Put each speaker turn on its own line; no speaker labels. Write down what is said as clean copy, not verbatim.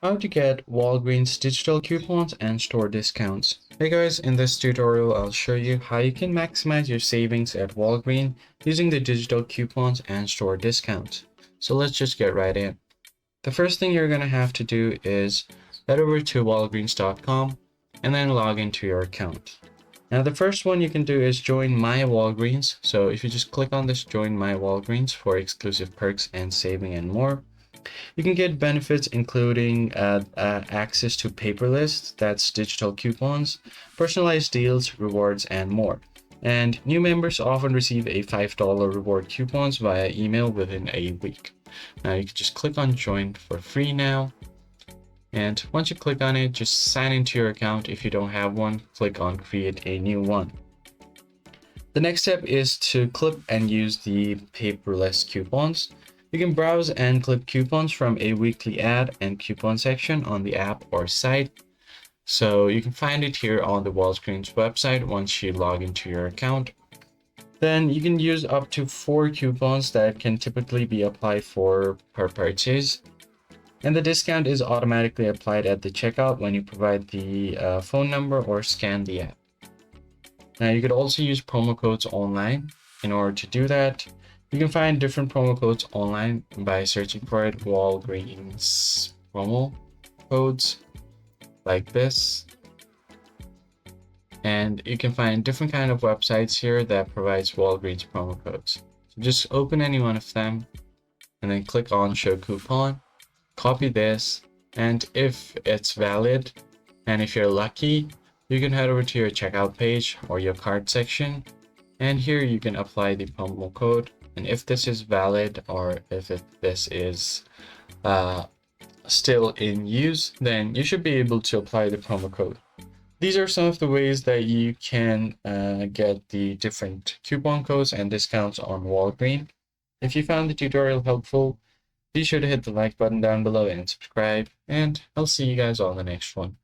How to get Walgreens digital coupons and store discounts. Hey guys, in this tutorial I'll show you how you can maximize your savings at Walgreens using the digital coupons and store discounts. So let's just get right in. The first thing you're going to have to do is head over to walgreens.com and then log into your account. Now the first one you can do is join My Walgreens. So if you just click on this join My Walgreens for exclusive perks and saving and more, you can get benefits including access to paper lists, that's digital coupons, personalized deals, rewards, and more. And new members often receive a $5 reward coupons via email within a week. Now you can just click on join for free now. And once you click on it, just sign into your account. If you don't have one, click on create a new one. The next step is to clip and use the paperless coupons. You can browse and clip coupons from a weekly ad and coupon section on the app or site. So you can find it here on the Walgreens website once you log into your account. Then you can use up to 4 coupons that can typically be applied for per purchase. And the discount is automatically applied at the checkout when you provide the phone number or scan the app. Now you could also use promo codes online. In order to do that, you can find different promo codes online by searching for it, Walgreens promo codes, like this. And you can find different kind of websites here that provides Walgreens promo codes. So just open any one of them and then click on show coupon, copy this, and if it's valid, and if you're lucky, you can head over to your checkout page or your cart section, and here you can apply the promo code. And if this is valid, or if this is still in use, then you should be able to apply the promo code. These are some of the ways that you can get the different coupon codes and discounts on Walgreens. If you found the tutorial helpful, be sure to hit the like button down below and subscribe, and I'll see you guys on the next one.